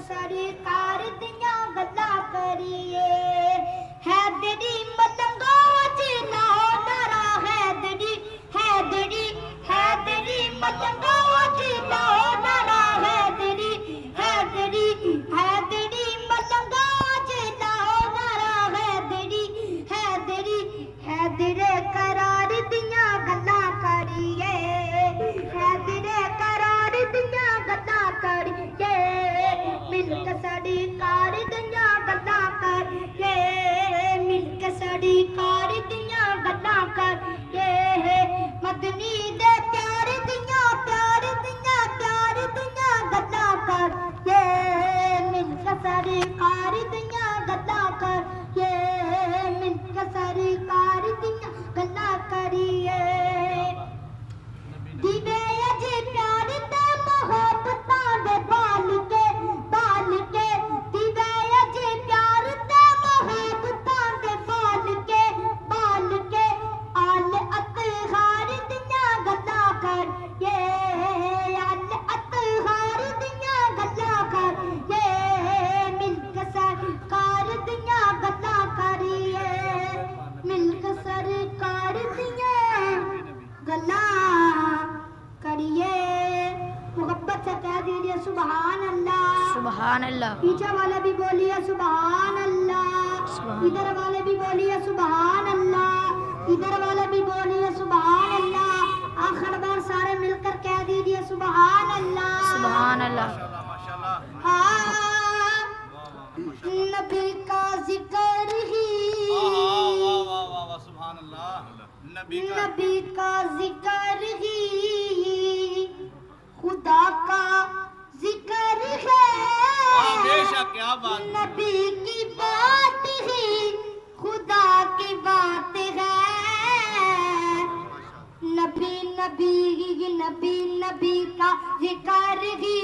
सरकार दियां गल्लां करिए हैदरी मलंगा जिला नारा हैदरी हैदरी हैदरी मलंगा जिला नारा हैदरी हैदरी हैदरी मलंगा जिला नारा हैदरी हैदरी हैदरे करार दियां गल्लां करिए हैदरे करार दियां गल्लां करिए मिलक साड़ी कार दियां गल्लां करिए मिलक साड़ी कार दियां गल्लां करिए मदनी दे प्यार दियां गल्लां करिए मिलक साड़ी कार दियां गल्लां करिए मिलक साड़ी कार दियां गल्लां करिए दिवे अजे प्यार ते मोहब्बतां दे बाल के दिवे अजे प्यार ते मोहब्बतां दे बाल के आल अतहार दियां गल्लां करिए आल अतहार दियां गल्लां करिए मिलक सरकार दियां गल्लां करिए मिलक सरकार दियां गल्लां करिए मोहब्बत से कह दीजिए सुभान अल्लाह सुभान अल्लाह। पीछे वाले भी बोलिए सुभान अल्लाह इधर वाले भी बोलिए सुभान अल्लाह इधर वाले भी बोलिए सुभान अल्लाह आखिर बार सारे मिलकर कह दीजिए सुभान अल्लाह सुभान अल्लाह। हाँ, नबी का जिक्र ही सुभान अल्लाह। नबी का जिक्र ही खुदा का जिक्र है बेशक क्या बात। नबी की बात ही खुदा की बात है नबी नबी नबी नबी का जिक्र ही